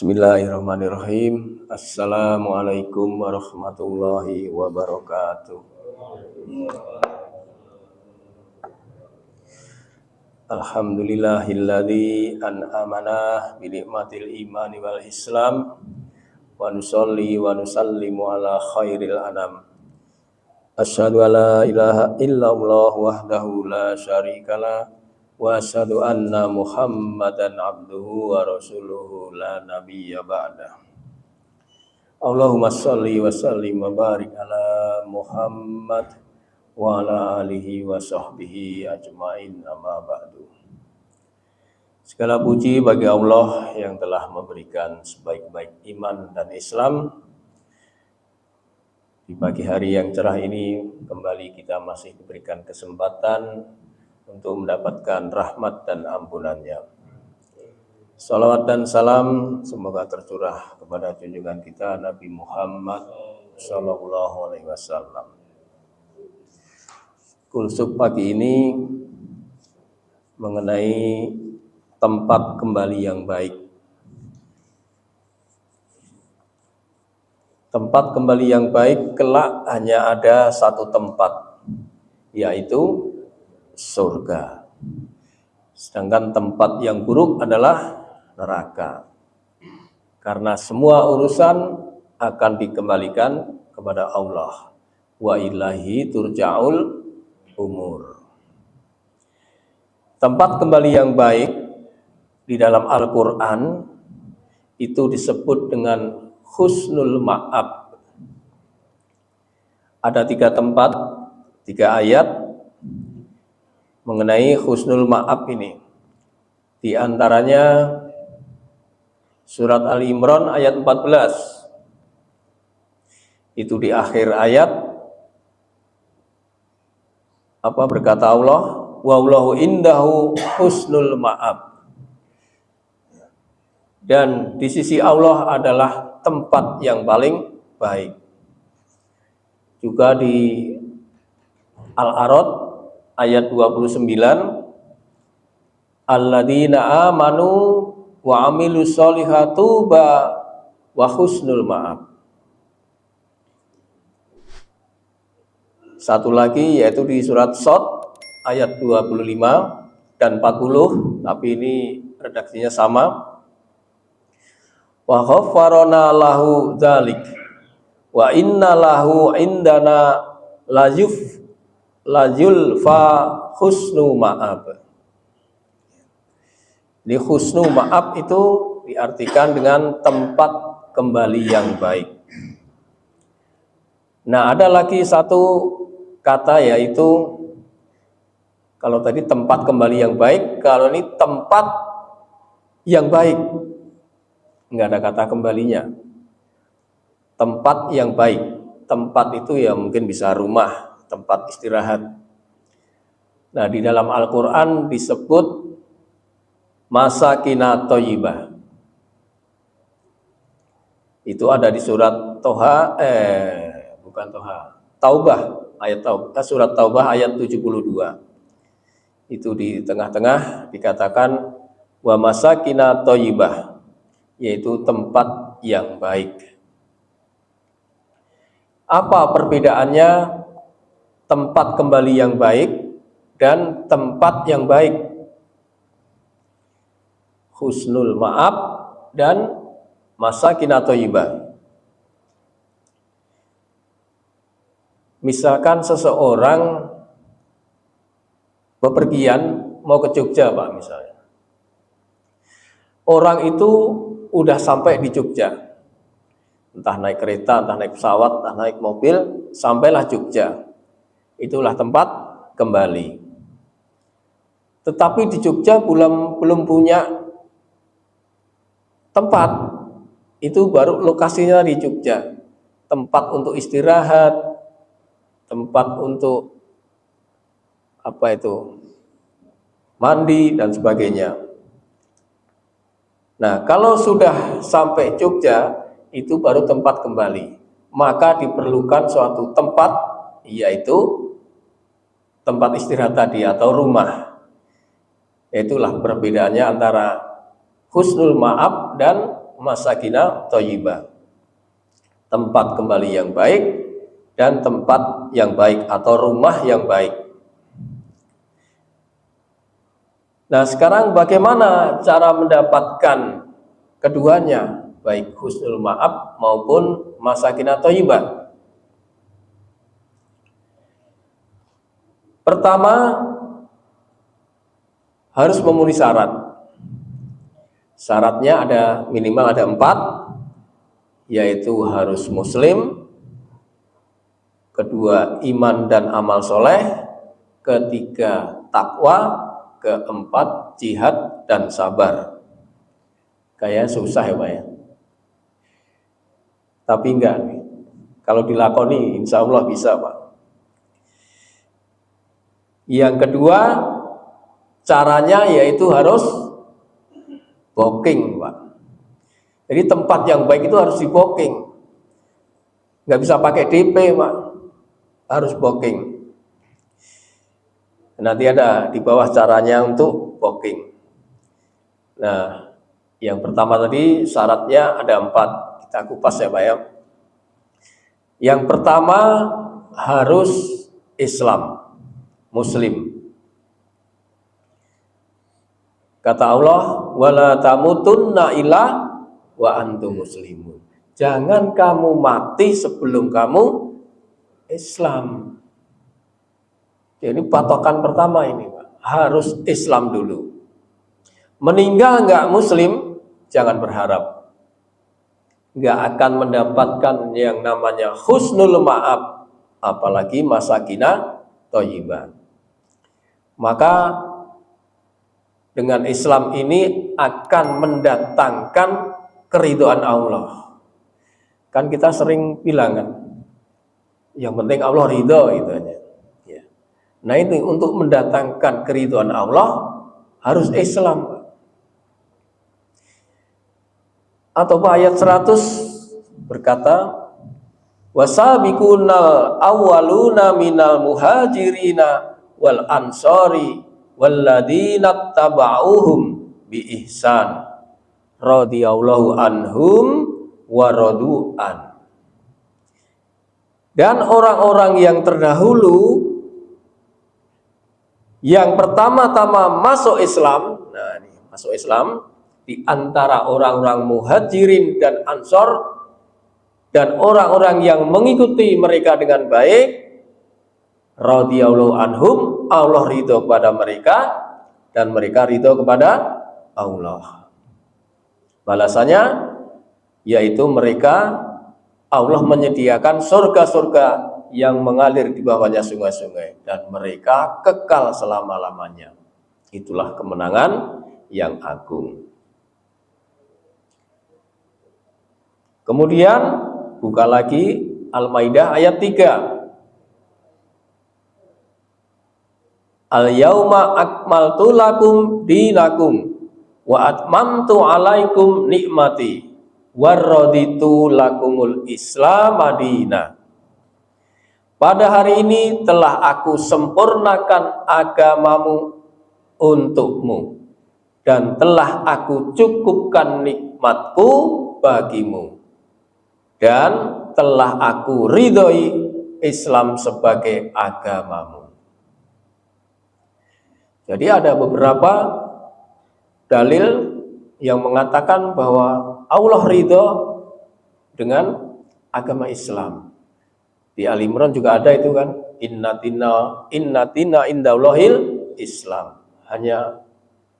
Bismillahirrahmanirrahim. Assalamualaikum warahmatullahi wabarakatuh. Alhamdulillahilladzi an'amana bi ni'matil imani wal islam wa nusolli wa nusallimu ala khairil anam. Asyhadu an la ilaha illallah wahdahu la syarikalah wa asyhadu anna Muhammadan abduhu wa rasuluhu la nabiyya ba'da. Allahumma shalli wa sallim wa barik ala Muhammad wa ala alihi wa sahbihi ajmain, amma ba'du. Segala puji bagi Allah yang telah memberikan sebaik-baik iman dan Islam. Di pagi hari yang cerah ini kembali kita masih diberikan kesempatan untuk mendapatkan rahmat dan ampunannya. Salawat dan salam semoga tercurah kepada junjungan kita Nabi Muhammad Sallallahu Alaihi Wasallam. Kulsuk pagi ini mengenai tempat kembali yang baik. Tempat kembali yang baik kelak hanya ada satu tempat, yaitu surga. Sedangkan tempat yang buruk adalah neraka. Karena semua urusan akan dikembalikan kepada Allah. Wa ilahi turja'ul umur. Tempat kembali yang baik di dalam Al-Quran itu disebut dengan husnul ma'ab. Ada 3 tempat, 3 ayat mengenai husnul ma'ab ini. Di antaranya surat Ali Imran ayat 14. Itu di akhir ayat apa berkata Allah, wallahu indahu husnul ma'ab. Dan di sisi Allah adalah tempat yang paling baik. Juga di Al-A'raf ayat 29, alladzina amanu wa amilus solihatu wa husnul ma'ab. Satu lagi yaitu di surat Shad ayat 25 dan 40, tapi ini redaksinya sama. Wa ghaffarana lahu dzalik wa inna lahu indana lajulfa husnu ma'ab. Di husnu ma'ab itu diartikan dengan tempat kembali yang baik. Nah, ada lagi satu kata, yaitu kalau tadi tempat kembali yang baik, kalau ini tempat yang baik, enggak ada kata kembalinya. Tempat yang baik. Tempat itu ya mungkin bisa rumah, tempat istirahat. Nah, di dalam Al-Quran disebut masakinat thayyibah. Itu ada di surat Taubah, surat Taubah ayat 72. Itu di tengah-tengah dikatakan wa masakinat thayyibah, yaitu tempat yang baik. Apa perbedaannya tempat kembali yang baik dan tempat yang baik? Husnul ma'ab dan masakinat thayyibah. Misalkan seseorang bepergian mau ke Jogja, Pak, misalnya. Orang itu udah sampai di Jogja. Entah naik kereta, entah naik pesawat, entah naik mobil, sampailah Jogja. Itulah tempat kembali. Tetapi di Jogja belum punya tempat. Itu baru lokasinya di Jogja. Tempat untuk istirahat, tempat untuk mandi dan sebagainya. Nah, kalau sudah sampai Jogja, itu baru tempat kembali. Maka diperlukan suatu tempat, yaitu tempat istirahat tadi atau rumah. Itulah perbedaannya antara husnul ma'ab dan masakinah thayyibah, tempat kembali yang baik dan tempat yang baik atau rumah yang baik. Nah, sekarang bagaimana cara mendapatkan keduanya, baik husnul ma'ab maupun masakinah thayyibah? Pertama, harus memenuhi syarat. Syaratnya ada minimal ada 4, yaitu harus muslim, kedua iman dan amal soleh, ketiga takwa, keempat jihad dan sabar. Kayak susah ya Pak ya, tapi enggak, kalau dilakoni insya Allah bisa Pak. Yang kedua, caranya yaitu harus booking Pak. Jadi tempat yang baik itu harus di booking, nggak bisa pakai DP Pak, harus booking. Nanti ada di bawah caranya untuk booking. Nah, yang pertama tadi syaratnya ada 4, kita kupas ya Pak ya. Yang pertama harus Islam, muslim. Kata Allah, wala tamutunna illa wa antum muslimun. Jangan kamu mati sebelum kamu Islam. Jadi patokan pertama ini Pak, harus Islam dulu. Meninggal enggak muslim, jangan berharap enggak akan mendapatkan yang namanya husnul ma'ab, apalagi masakinah thayyibah. Maka dengan Islam ini akan mendatangkan keridhaan Allah. Kan kita sering bilang kan, yang penting Allah ridho itu aja. Ya. Nah ini untuk mendatangkan keridhaan Allah harus Islam. Atau ayat 100 berkata, wasabiqunal awwaluna minal muhajirina wal ansari walladzina tabauhum bi ihsan radhiyallahu anhum wa radu'an. Dan orang-orang yang terdahulu yang pertama-tama masuk Islam, nah ini masuk Islam di antara orang-orang muhajirin dan ansor dan orang-orang yang mengikuti mereka dengan baik, radhiyallahu anhum, Allah ridho kepada mereka dan mereka ridho kepada Allah. Balasannya yaitu mereka, Allah menyediakan surga-surga yang mengalir di bawahnya sungai-sungai dan mereka kekal selama-lamanya. Itulah kemenangan yang agung. Kemudian buka lagi Al-Maidah ayat 3. Al-yauma akmaltu lakum dinakum wa atmamtu alaikum nikmati warraditu lakumul Islam madina. Pada hari ini telah aku sempurnakan agamamu untukmu dan telah aku cukupkan nikmatku bagimu dan telah aku ridhoi Islam sebagai agamamu. Jadi ada beberapa dalil yang mengatakan bahwa Allah ridho dengan agama Islam. Di Ali Imran juga ada itu kan, innatina indallahil Islam. Hanya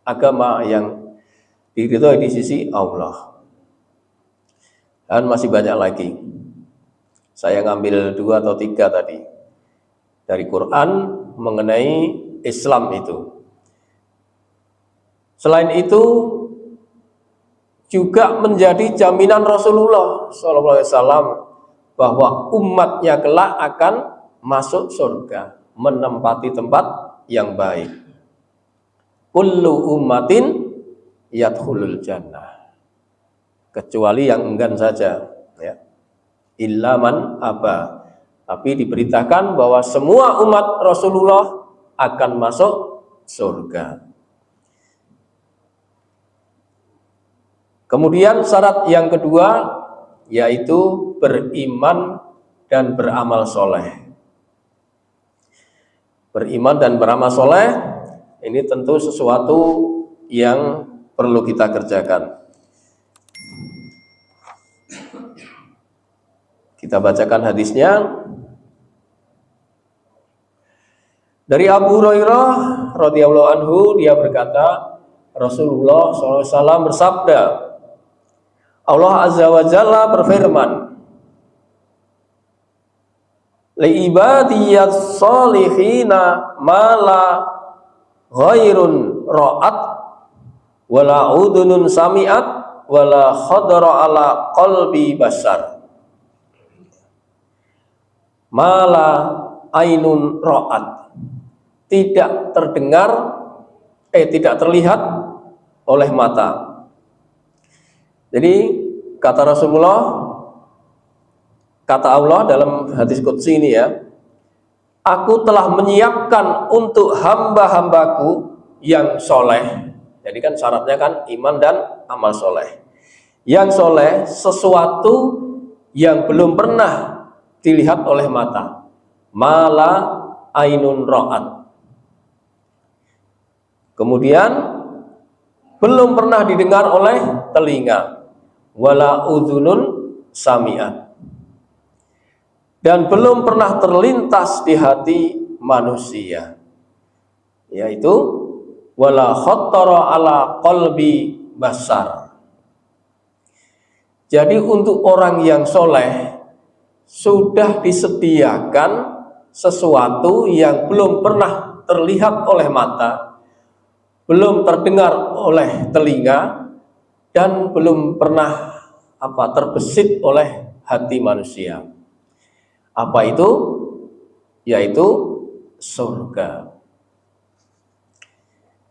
agama yang diridhoi di sisi Allah. Dan masih banyak lagi. Saya ngambil 2 atau 3 tadi dari Quran mengenai Islam itu. Selain itu juga menjadi jaminan Rasulullah SAW bahwa umatnya kelak akan masuk surga, menempati tempat yang baik. Kullu ummatin yadkhulul jannah. Kecuali yang enggan saja, ya. Illa man aba. Tapi diberitakan bahwa semua umat Rasulullah akan masuk surga. Kemudian syarat yang kedua yaitu beriman dan beramal soleh. Beriman dan beramal soleh ini tentu sesuatu yang perlu kita kerjakan. Kita bacakan hadisnya. Dari Abu Hurairah radhiyallahu anhu, dia berkata, Rasulullah SAW bersabda, Allah Azza wa Jalla berfirman, li ibadiyas solihina mala ghairun ra'at wala udunun sami'at wala khadara ala qalbi basar, mala ainun ra'at, tidak terdengar, tidak terlihat oleh mata. Jadi kata Rasulullah, kata Allah dalam hadis qudsi ini ya, aku telah menyiapkan untuk hamba-hambaku yang soleh. Jadi kan syaratnya kan iman dan amal soleh. Yang soleh sesuatu yang belum pernah dilihat oleh mata, mala ainun ra'at. Kemudian belum pernah didengar oleh telinga, wala udhunun sami'at, dan belum pernah terlintas di hati manusia, yaitu wala khattara ala qalbi basar. Jadi untuk orang yang soleh sudah disediakan sesuatu yang belum pernah terlihat oleh mata, belum terdengar oleh telinga, dan belum pernah terbesit oleh hati manusia. Apa itu? Yaitu surga.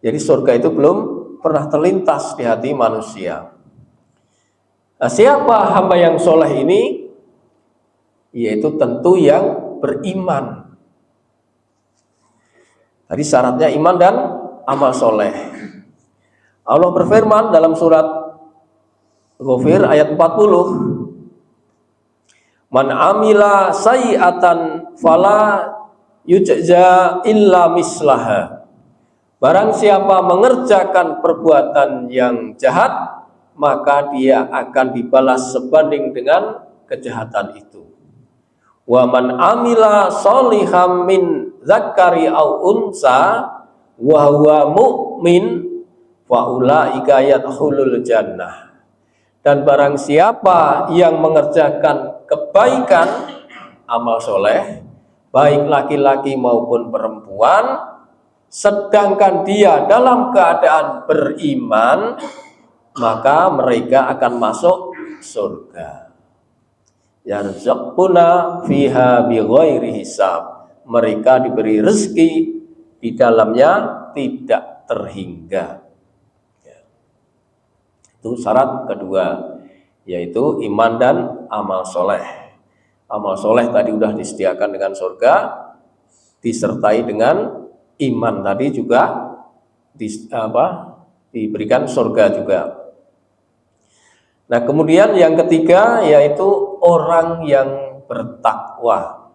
Jadi surga itu belum pernah terlintas di hati manusia. Nah, siapa hamba yang soleh ini? Yaitu tentu yang beriman. Tadi syaratnya iman dan amal soleh. Allah berfirman dalam surat Ghafir ayat 40, man amila sayyi'atan fala yujza illa mislaha. Barang siapa mengerjakan perbuatan yang jahat, maka dia akan dibalas sebanding dengan kejahatan itu. Wa man amila sholihan min zakari au unsa wa huwa mu'min fa ulaika yadkhulul jannah. Dan barang siapa yang mengerjakan kebaikan, amal soleh, baik laki-laki maupun perempuan, sedangkan dia dalam keadaan beriman, maka mereka akan masuk surga. Yarzaquna fiha bighairi hisab. Mereka diberi rezeki di dalamnya tidak terhingga. Itu syarat kedua, yaitu iman dan amal soleh. Amal soleh tadi sudah disediakan dengan surga, disertai dengan iman tadi juga diberikan surga juga. Nah, kemudian yang ketiga yaitu orang yang bertakwa.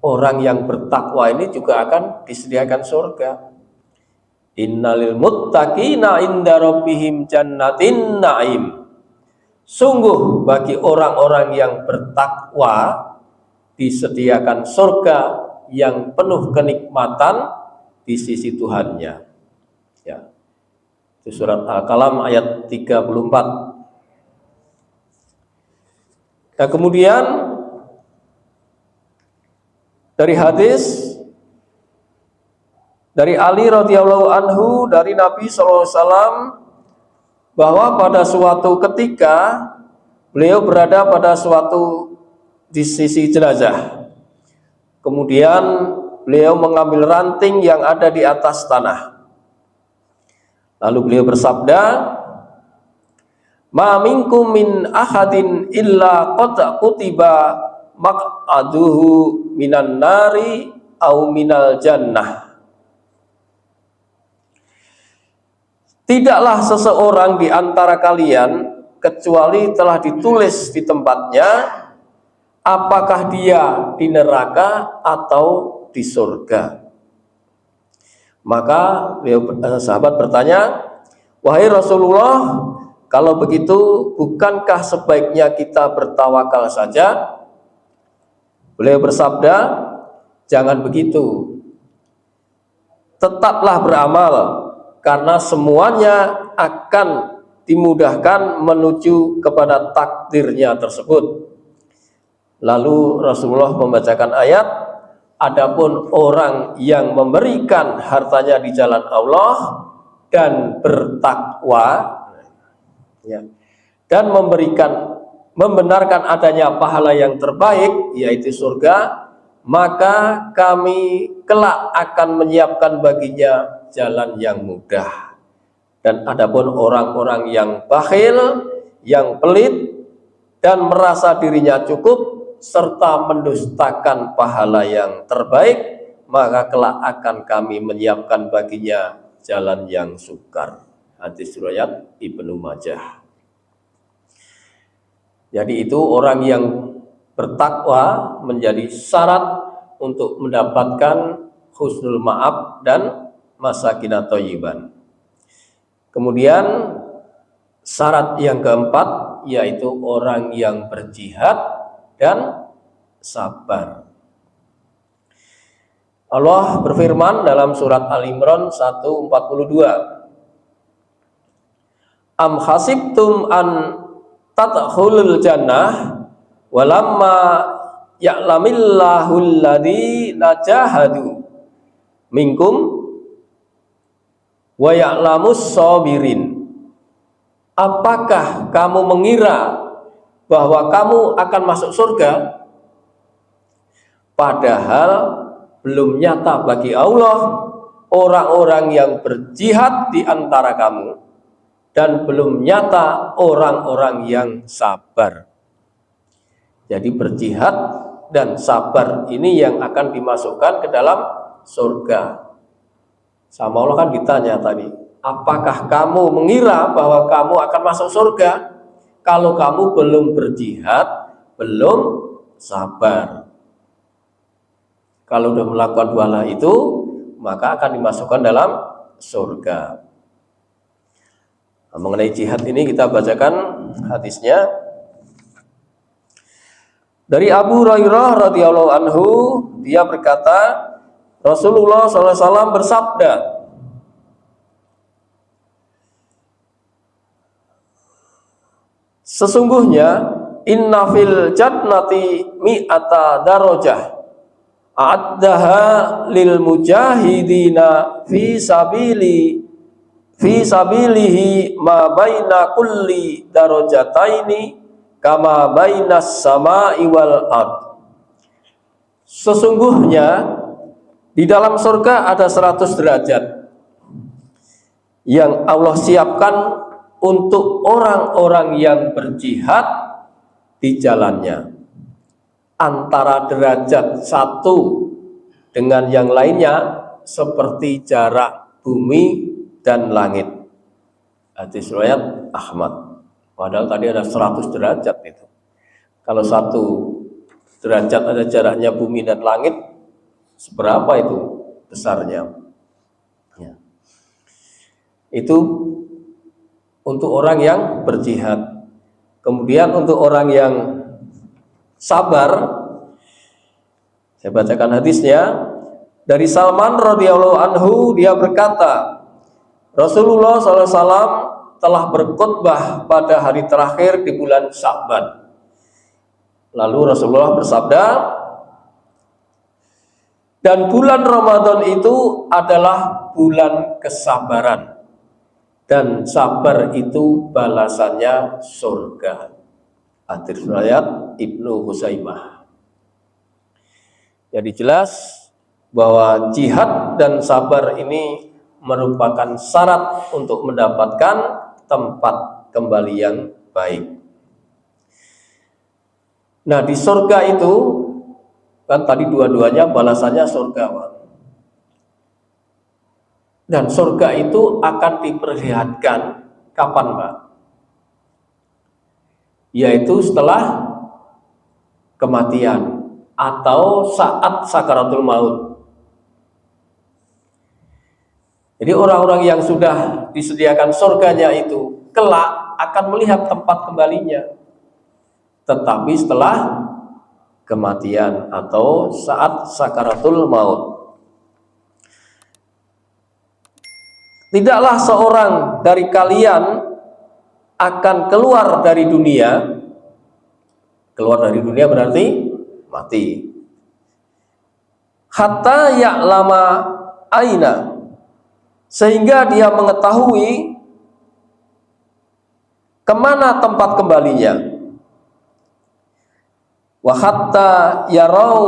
Orang yang bertakwa ini juga akan disediakan surga. Innalil muttaqina inda rabbihim jannatin na'im. Sungguh bagi orang-orang yang bertakwa disediakan surga yang penuh kenikmatan di sisi Tuhannya. Ya. Itu surat Al-Qalam ayat 34. Nah, kemudian dari hadis dari Ali radhiyallahu anhu dari Nabi SAW bahwa pada suatu ketika beliau berada pada suatu di sisi jenazah. Kemudian beliau mengambil ranting yang ada di atas tanah. Lalu beliau bersabda, "Ma minkum min ahadin illa qad kutiba maq'aduhu minan nari au minal jannah." tidaklah seseorang di antara kalian kecuali telah ditulis di tempatnya, apakah dia di neraka atau di surga. Maka sahabat bertanya, wahai Rasulullah, kalau begitu bukankah sebaiknya kita bertawakal saja? Beliau bersabda, jangan begitu, tetaplah beramal, karena semuanya akan dimudahkan menuju kepada takdirnya tersebut. Lalu Rasulullah membacakan ayat, adapun orang yang memberikan hartanya di jalan Allah dan bertakwa, ya, dan membenarkan adanya pahala yang terbaik, yaitu surga, maka kami kelak akan menyiapkan baginya jalan yang mudah. Dan adapun orang-orang yang bakhil, yang pelit, dan merasa dirinya cukup, serta mendustakan pahala yang terbaik, maka kelak akan kami menyiapkan baginya jalan yang sukar. Hadis riwayat Ibnu Majah. Jadi itu orang yang bertakwa menjadi syarat untuk mendapatkan husnul ma'ab dan masakinat thayyiban. Kemudian syarat yang keempat yaitu orang yang berjihad dan sabar. Allah berfirman dalam surat Al-Imran 142, Am hasibtum an tadkhulul jannah walamma ya'lamillahu alladhina jahadu minkum wa ya'lamus sabirin. Apakah kamu mengira bahwa kamu akan masuk surga, padahal belum nyata bagi Allah orang-orang yang berjihad di antara kamu, dan belum nyata orang-orang yang sabar. Jadi berjihad dan sabar ini yang akan dimasukkan ke dalam surga. Sama Allah kan ditanya tadi, apakah kamu mengira bahwa kamu akan masuk surga kalau kamu belum berjihad, belum sabar? Kalau sudah melakukan dua hal itu, maka akan dimasukkan dalam surga. Nah, mengenai jihad ini kita bacakan hadisnya dari Abu Hurairah radhiyallahu anhu. Dia berkata, Rasulullah SAW bersabda, sesungguhnya inna fil jannati mi'ata darajah a'addaha lil mujahidina fi sabilihi ma baina kulli darajataini kama bainas sama'i wal ard. Sesungguhnya di dalam surga ada 100 derajat yang Allah siapkan untuk orang-orang yang berjihad di jalannya. Antara derajat satu dengan yang lainnya seperti jarak bumi dan langit. Hadis riwayat Ahmad. Padahal tadi ada 100 derajat itu. Kalau satu derajat ada jaraknya bumi dan langit, seberapa itu besarnya? Ya. Itu untuk orang yang berjihad. Kemudian untuk orang yang sabar, saya bacakan hadisnya dari Salman radhiyallahu anhu. Dia berkata, Rasulullah SAW telah berkhutbah pada hari terakhir di bulan Sya'ban. Lalu Rasulullah bersabda, dan bulan Ramadan itu adalah bulan kesabaran, dan sabar itu balasannya surga. Hadis riwayat Ibnu Huzaimah. Jadi jelas bahwa jihad dan sabar ini merupakan syarat untuk mendapatkan tempat kembali yang baik. Nah, di surga itu kan tadi dua-duanya balasannya surga, Pak. Dan surga itu akan diperlihatkan kapan, Pak? Yaitu setelah kematian atau saat sakaratul maut. Jadi orang-orang yang sudah disediakan surganya itu kelak akan melihat tempat kembalinya, tetapi setelah kematian atau saat sakaratul maut. Tidaklah seorang dari kalian akan keluar dari dunia. Keluar dari dunia berarti mati. Hatta ya'lama aina, sehingga dia mengetahui kemana tempat kembalinya. Wa hatta yarau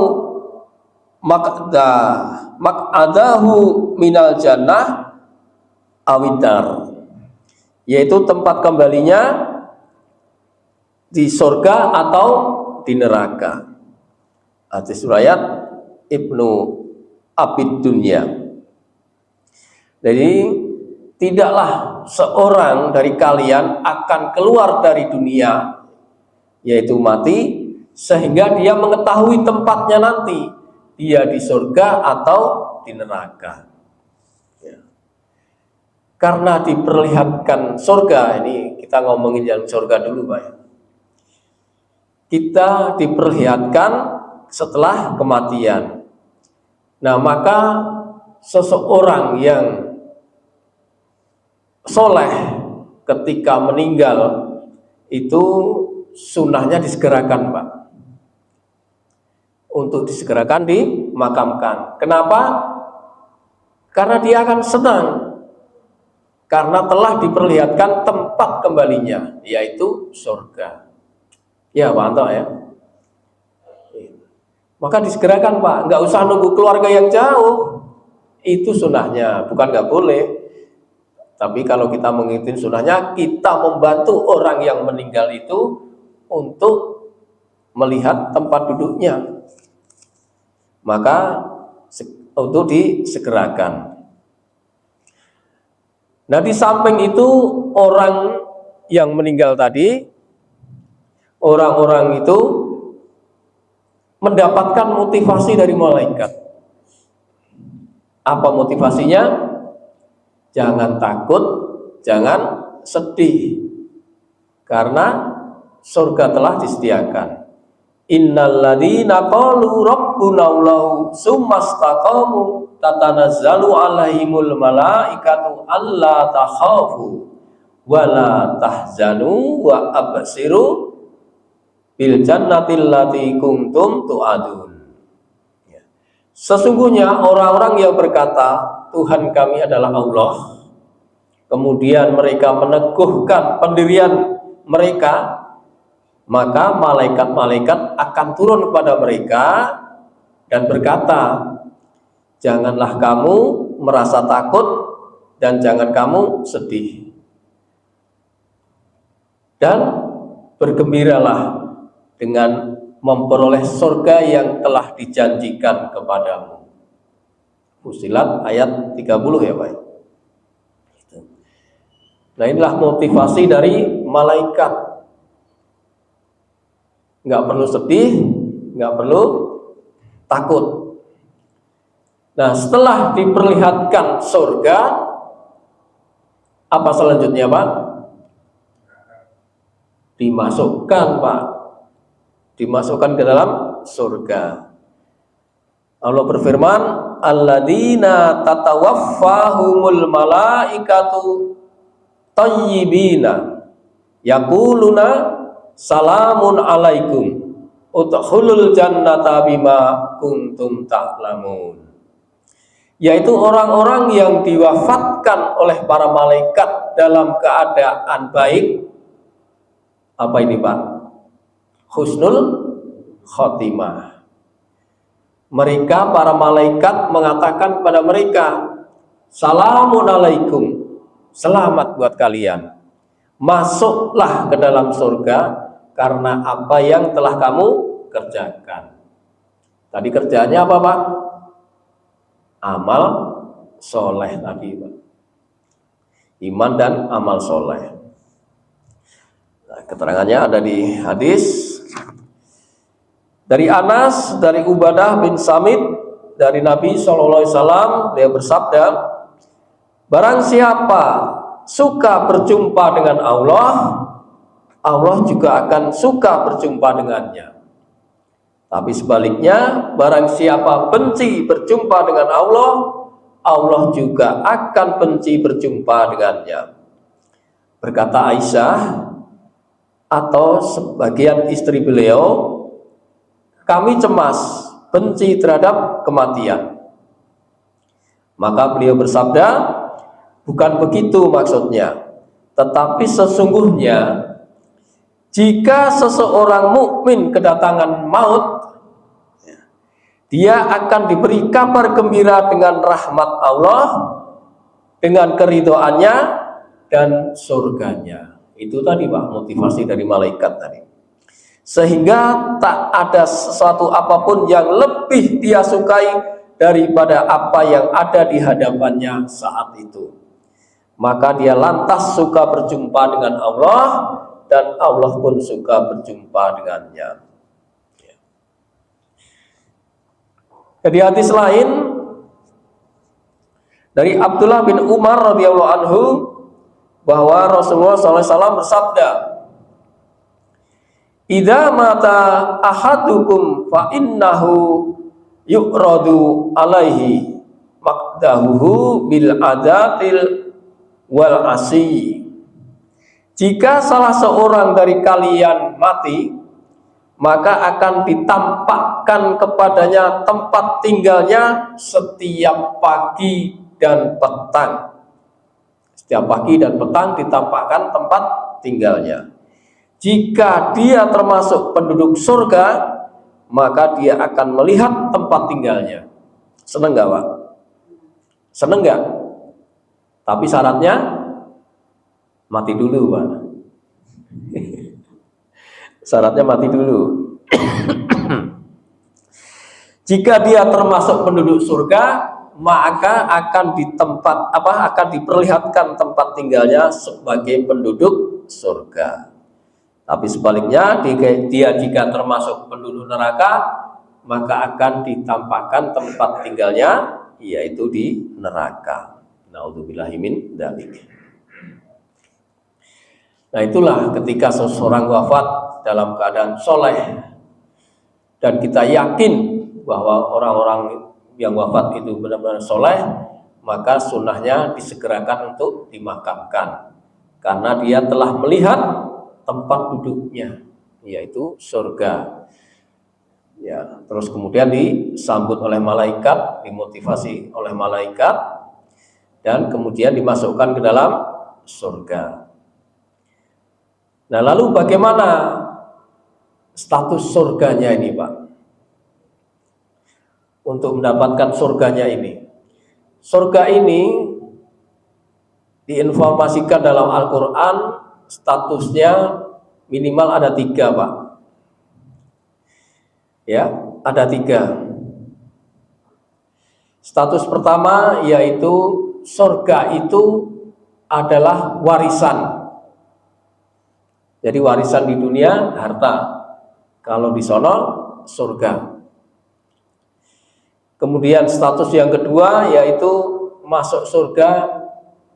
maq'adahu minal jannah awidar, yaitu tempat kembalinya di surga atau di neraka. Hadis riwayat Ibnu Abid Dunya. Jadi tidaklah seorang dari kalian akan keluar dari dunia, yaitu mati, sehingga dia mengetahui tempatnya nanti, dia di surga atau di neraka. Karena diperlihatkan surga, ini kita ngomongin yang surga dulu, Pak. Kita diperlihatkan setelah kematian. Nah, maka seseorang yang soleh ketika meninggal itu sunnahnya disegerakan, Pak, untuk disegerakan dimakamkan. Kenapa? Karena dia akan senang, karena telah diperlihatkan tempat kembalinya, yaitu surga. Ya, Pak Anto ya. Maka disegerakan, Pak, nggak usah nunggu keluarga yang jauh. Itu sunnahnya, bukan nggak boleh. Tapi kalau kita mengikuti sunnahnya, kita membantu orang yang meninggal itu untuk melihat tempat duduknya. Maka untuk disegerakan. Nah, di samping itu orang yang meninggal tadi, orang-orang itu mendapatkan motivasi dari malaikat. Apa motivasinya? Jangan takut, jangan sedih, karena surga telah disediakan. Innalladzina qalu rabbuna Allahu tsumastaqamu tatanazzalu alaihimul malaikatu alla takhafu wa la tahzanu wa absiru bil jannatil lati kuntum tu'adun. Sesungguhnya orang-orang yang berkata Tuhan kami adalah Allah, kemudian mereka meneguhkan pendirian mereka, maka malaikat-malaikat akan turun kepada mereka dan berkata, janganlah kamu merasa takut dan jangan kamu sedih, dan bergembiralah dengan memperoleh surga yang telah dijanjikan kepadamu. Fussilat ayat 30 ya, Pak. Nah, inilah motivasi dari malaikat. Nggak perlu sedih, nggak perlu takut. Nah, setelah diperlihatkan surga, apa selanjutnya, Pak? Dimasukkan, Pak. Dimasukkan ke dalam surga. Allah berfirman, alladzina tatawaffahumul malaikatu thayyibina yaquluna salamun alaikum udkhulul jannata bima kuntum ta'lamun. Yaitu orang-orang yang diwafatkan oleh para malaikat dalam keadaan baik. Apa ini, Pak? Husnul khotimah. Mereka, para malaikat mengatakan pada mereka, salamun alaikum, selamat buat kalian, masuklah ke dalam surga karena apa yang telah kamu kerjakan. Tadi kerjaannya apa, Pak? Amal soleh tadi, Pak. Iman dan amal soleh. Nah, keterangannya ada di hadis dari Anas, dari Ubadah bin Samit, dari Nabi SAW. Dia bersabda, barang siapa suka berjumpa dengan Allah, Allah juga akan suka berjumpa dengannya. Tapi sebaliknya, barang siapa benci berjumpa dengan Allah, Allah juga akan benci berjumpa dengannya. Berkata Aisyah atau sebagian istri beliau, kami cemas, benci terhadap kematian. Maka beliau bersabda, bukan begitu maksudnya, tetapi sesungguhnya jika seseorang mukmin kedatangan maut, dia akan diberi kabar gembira dengan rahmat Allah, dengan keridhoannya dan surganya. Itu tadi, Pak, motivasi dari malaikat tadi. Sehingga tak ada sesuatu apapun yang lebih dia sukai daripada apa yang ada di hadapannya saat itu. Maka dia lantas suka berjumpa dengan Allah, dan Allah pun suka berjumpa dengannya. Di hadis lain dari Abdullah bin Umar radhiyallahu anhu bahwa Rasulullah SAW bersabda, "Idza mata ahadukum fa innahu yu'radu alaihi maqdahuhu bil adatil wal asi." Jika salah seorang dari kalian mati, maka akan ditampakkan kepadanya tempat tinggalnya setiap pagi dan petang. Setiap pagi dan petang ditampakkan tempat tinggalnya. Jika dia termasuk penduduk surga, maka dia akan melihat tempat tinggalnya. Seneng gak, Pak? Seneng gak? Tapi syaratnya mati dulu, Pak. Syaratnya mati dulu. Jika dia termasuk penduduk surga, maka akan akan diperlihatkan tempat tinggalnya sebagai penduduk surga. Tapi sebaliknya, dia jika termasuk penduduk neraka, maka akan ditampakkan tempat tinggalnya yaitu di neraka. Naudzubillahi min dzalik. Nah, itulah ketika seseorang wafat dalam keadaan soleh, dan kita yakin bahwa orang-orang yang wafat itu benar-benar soleh, maka sunnahnya disegerakan untuk dimakamkan, karena dia telah melihat tempat duduknya yaitu surga. Ya, terus kemudian disambut oleh malaikat, dimotivasi oleh malaikat, dan kemudian dimasukkan ke dalam surga. Nah, lalu bagaimana status surganya ini, Pak? Untuk mendapatkan surganya ini. Surga ini diinformasikan dalam Al-Quran, statusnya minimal ada 3, Pak. Ya, ada 3. Status pertama yaitu surga itu adalah warisan. Jadi warisan di dunia harta, kalau di sono surga. Kemudian status yang kedua yaitu masuk surga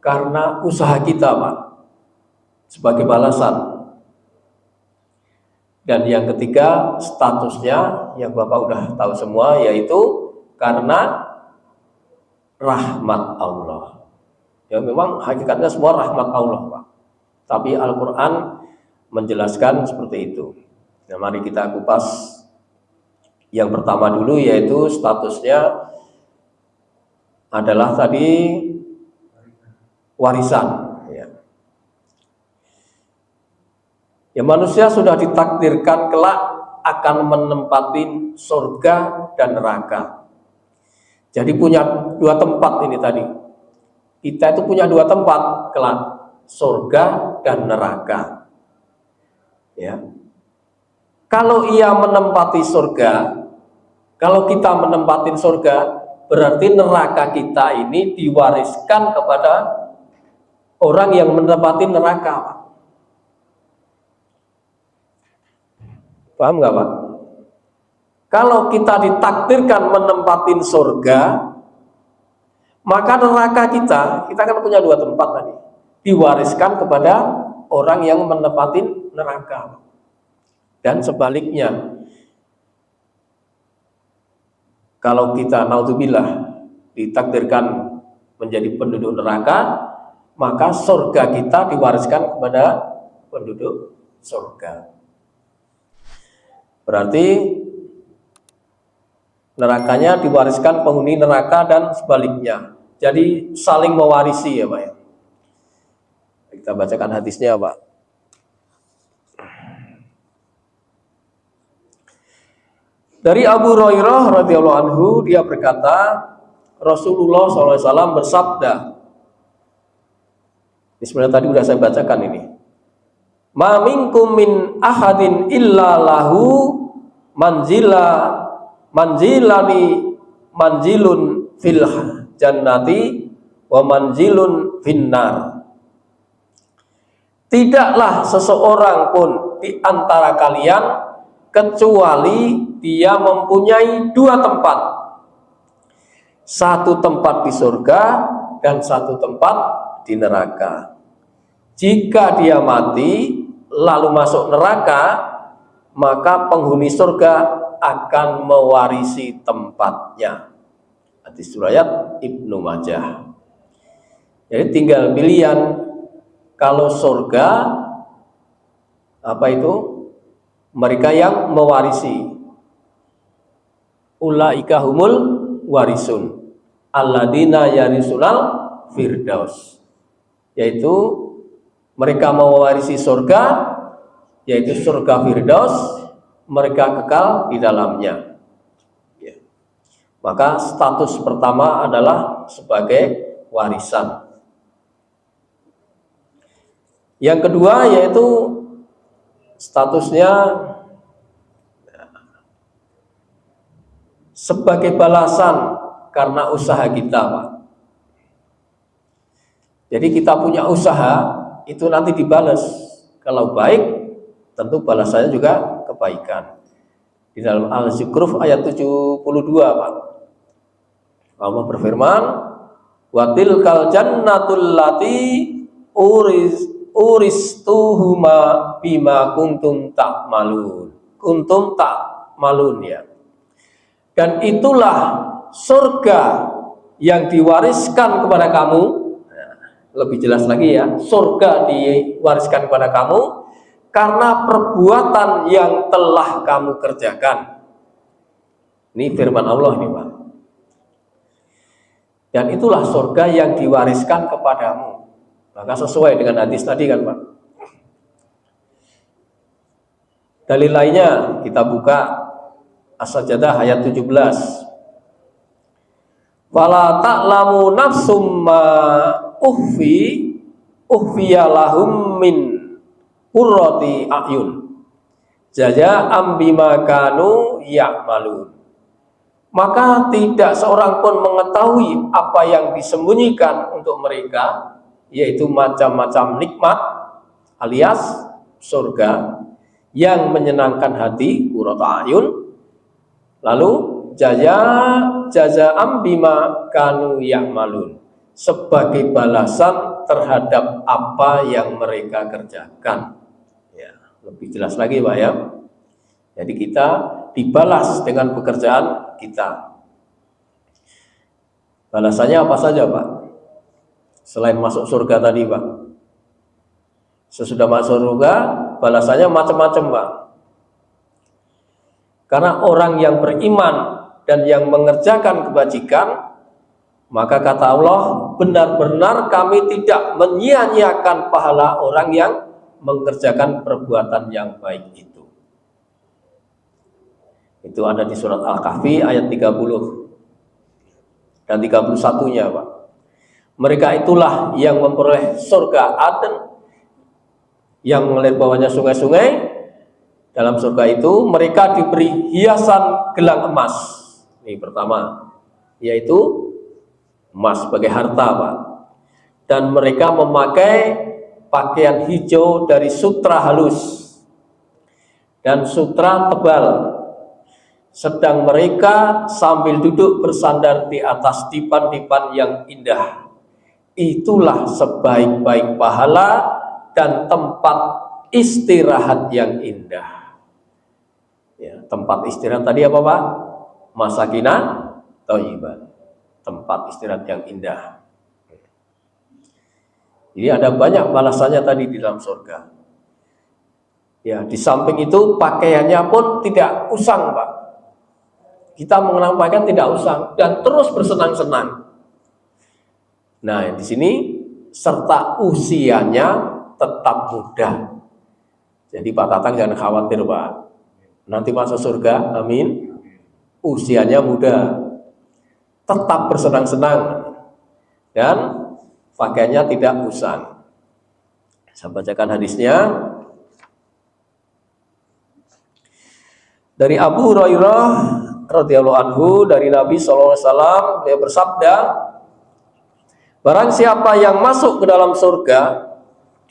karena usaha kita, Pak, sebagai balasan. Dan yang ketiga statusnya yang Bapak udah tahu semua, yaitu karena rahmat Allah. Ya, memang hakikatnya semua rahmat Allah, Pak. Tapi Al-Quran menjelaskan seperti itu. Nah, mari kita kupas yang pertama dulu, yaitu statusnya adalah tadi warisan. Ya, manusia sudah ditakdirkan kelak akan menempati surga dan neraka. Jadi punya 2 tempat ini tadi. Kita itu punya 2 tempat kelak, surga dan neraka. Ya. Kalau ia menempati surga, kalau kita menempati surga, berarti neraka kita ini diwariskan kepada orang yang menempati neraka, Pak. Paham nggak, Pak? Kalau kita ditakdirkan menempatin surga, maka neraka kita kan punya dua tempat tadi, diwariskan kepada orang yang menempatin neraka. Dan sebaliknya, kalau kita naudzubillah ditakdirkan menjadi penduduk neraka, maka surga kita diwariskan kepada penduduk surga. Berarti nerakanya diwariskan penghuni neraka dan sebaliknya. Jadi saling mewarisi ya, Pak ya. Kita bacakan hadisnya, Pak. Dari Abu Hurairah radhiyallahu anhu, dia berkata, Rasulullah SAW bersabda. Ini sebenarnya tadi sudah saya bacakan ini. Ma minkum min ahadin illa lahu manjilun fil jannati wa manjilun finnar. Tidaklah seseorang pun di antara kalian kecuali dia mempunyai dua tempat. Satu tempat di surga dan satu tempat di neraka. Jika dia mati lalu masuk neraka, maka penghuni surga akan mewarisi tempatnya. Hadis riwayat Ibnu Majah. Jadi tinggal pilihan. Kalau surga apa itu? Mereka yang mewarisi. Ulaika humul warisun alladzina yarisunal firdaus. Yaitu mereka mewarisi surga, yaitu surga firdaus, mereka kekal di dalamnya. Ya. Maka status pertama adalah sebagai warisan. Yang kedua yaitu statusnya sebagai balasan karena usaha kita, Pak. Jadi kita punya usaha, itu nanti dibalas. Kalau baik, tentu balasannya juga kebaikan. Di dalam Al-Zukhruf ayat 72, Pak. Allah berfirman, "Wa tilkal jannatul lati uristuhuma bima kuntum ta'malun." Kuntum ta'malun ya. Dan itulah surga yang diwariskan kepada kamu. Lebih jelas lagi ya, surga diwariskan kepada kamu karena perbuatan yang telah kamu kerjakan. Ini firman Allah nih, Pak. Dan itulah surga yang diwariskan kepadamu. Maka sesuai dengan hadis tadi kan, Pak. Dalil lainnya kita buka As-Sajdah ayat 17. Fala ta'lamu nafsum ma ukhfiya lahum min qurrati a'yun jazaa'an bima kanu ya'malun. Maka tidak seorang pun mengetahui apa yang disembunyikan untuk mereka, yaitu macam-macam nikmat alias surga yang menyenangkan hati, qurratu a'yun. Lalu jazaa'an bima kanu ya'malun, sebagai balasan terhadap apa yang mereka kerjakan. Ya, lebih jelas lagi, Pak ya. Jadi kita dibalas dengan pekerjaan kita. Balasannya apa saja, Pak? Selain masuk surga tadi, Pak. Sesudah masuk surga, balasannya macam-macam, Pak. Karena orang yang beriman dan yang mengerjakan kebajikan, maka kata Allah, benar-benar kami tidak menyia-nyiakan pahala orang yang mengerjakan perbuatan yang baik itu. Itu ada di surat Al-Kahfi ayat 30 dan 31-nya, Pak. Mereka itulah yang memperoleh surga Aden yang mengalir bawahnya sungai-sungai. Dalam surga itu mereka diberi hiasan gelang emas. Ini pertama. yaitu emas sebagai harta, Pak. Dan mereka memakai pakaian hijau dari sutra halus dan sutra tebal, sedang mereka sambil duduk bersandar di atas dipan-dipan yang indah. Itulah sebaik-baik pahala dan tempat istirahat yang indah. Ya, tempat istirahat tadi apa, Pak? Masakinah thayyiban, tempat istirahat yang indah. Jadi ada banyak balasannya tadi di dalam surga. Ya, di samping itu pakaiannya pun tidak usang, Pak. Kita mengenang pakaian tidak usang dan terus bersenang-senang. Nah, di sini serta usianya tetap muda. Jadi Pak Tatang jangan khawatir, Pak. Nanti masuk surga, amin. Usianya muda, tetap bersenang-senang dan pakaiannya tidak usang. Saya bacakan hadisnya. Dari Abu Hurairah radhiyallahu anhu, dari Nabi sallallahu alaihi wasallam, beliau bersabda, barang siapa yang masuk ke dalam surga,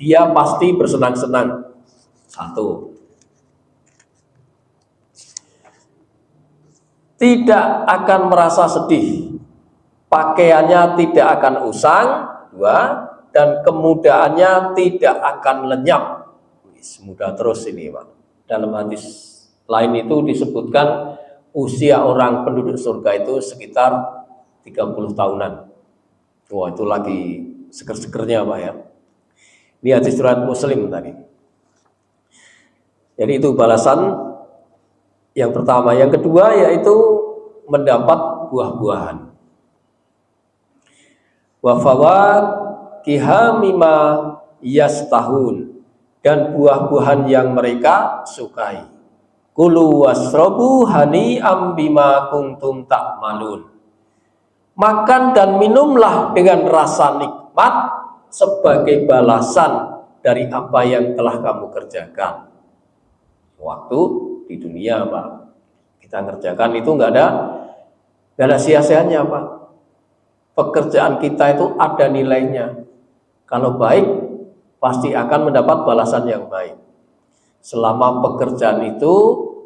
dia pasti bersenang-senang. Satu, tidak akan merasa sedih, pakaiannya tidak akan usang. Dua, dan kemudaannya tidak akan lenyap. Mudah terus ini, Pak. Dalam hadis lain itu disebutkan usia orang penduduk surga itu sekitar 30 tahunan. Wah, itu lagi seger-segernya, Pak, ya. Ini hadis riwayat Muslim tadi. Jadi itu balasan yang pertama. Yang kedua yaitu mendapat buah-buahan. Wa fawakiha mimma yastahun, dan buah-buahan yang mereka sukai. Kulu wasrobu hani'am bima kuntum ta'malun. Makan dan minumlah dengan rasa nikmat sebagai balasan dari apa yang telah kamu kerjakan waktu di dunia, Pak. Kita kerjakan itu nggak ada sia-sianya, Pak. Pekerjaan kita itu ada nilainya. Kalau baik, pasti akan mendapat balasan yang baik. Selama pekerjaan itu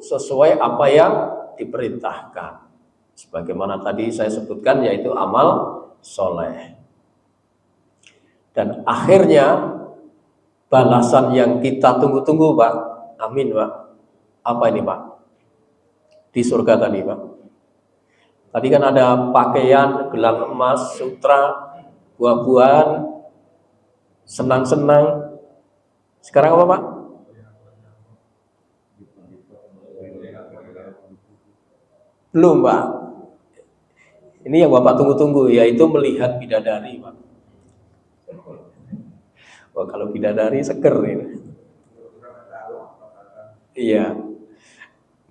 sesuai apa yang diperintahkan. Sebagaimana tadi saya sebutkan, yaitu amal soleh. Dan akhirnya balasan yang kita tunggu-tunggu, Pak. Amin, Pak. Apa ini, Pak? Di surga tadi, Pak. Tadi kan ada pakaian, gelang emas, sutra, buah-buahan, senang-senang. Sekarang apa, Pak? Belum, Pak. Ini yang Bapak tunggu-tunggu, yaitu melihat bidadari, Pak. Wah, kalau bidadari seger ini. Iya.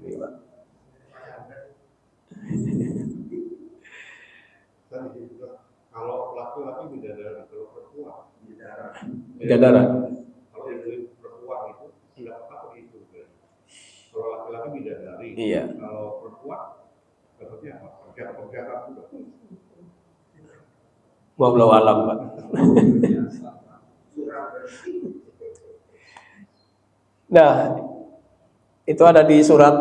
Ini, Pak. Kalau laki-laki bidadari, kalau perempuan Bidadara. Kalau yang perempuan itu tidak apa itu. Kalau laki-laki bidadari, Iya. kalau perempuan dapatnya apa? Pekerjaan juga. Wallahu alam, Pak. Nah, itu ada di surat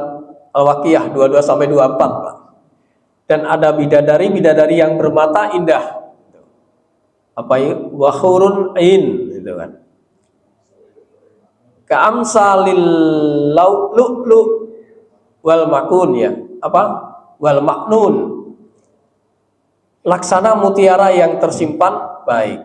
Al-Waqiah 22 sampai 24, Pak. Dan ada bidadari-bidadari yang bermata indah. Apa itu? Wa hurun ain, gitu kan. Ka'amsalil lu'lu wal makun, ya. Apa? Wal maknun. Laksana mutiara yang tersimpan baik.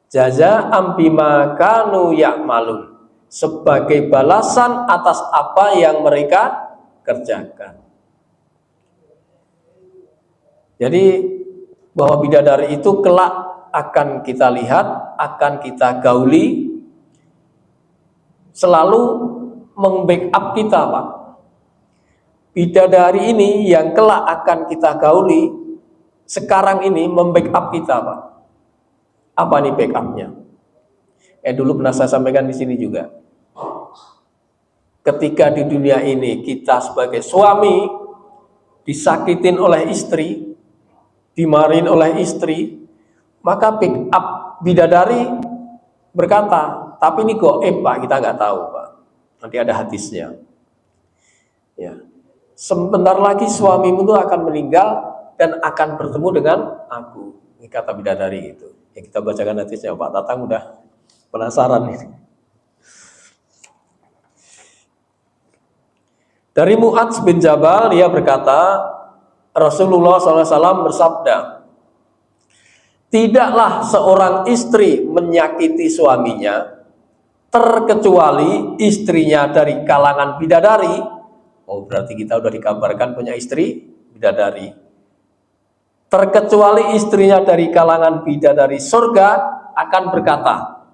Jazaa'an bima kanu ya'malun, sebagai balasan atas apa yang mereka kerjakan. Jadi bahwa bidadari itu kelak akan kita lihat, akan kita gauli, selalu membackup kita, Pak. Bidadari ini yang kelak akan kita gauli sekarang ini membackup kita, Pak. Apa nih backupnya? Dulu pernah saya sampaikan di sini juga. Ketika di dunia ini kita sebagai suami disakitin oleh istri, dimarahin oleh istri, maka pick up bidadari berkata, tapi ini goib Pak, kita nggak tahu Pak. Nanti ada hadisnya. Ya. Sebentar lagi suamimu itu akan meninggal dan akan bertemu dengan aku. Ini kata bidadari itu. Ya, kita bacakan hadisnya. Pak Tatang udah penasaran ini. Dari Mu'adz bin Jabal, dia berkata, Rasulullah SAW bersabda, tidaklah seorang istri menyakiti suaminya, terkecuali istrinya dari kalangan bidadari. Oh, berarti kita udah dikabarkan punya istri bidadari. Terkecuali istrinya dari kalangan bidadari surga akan berkata,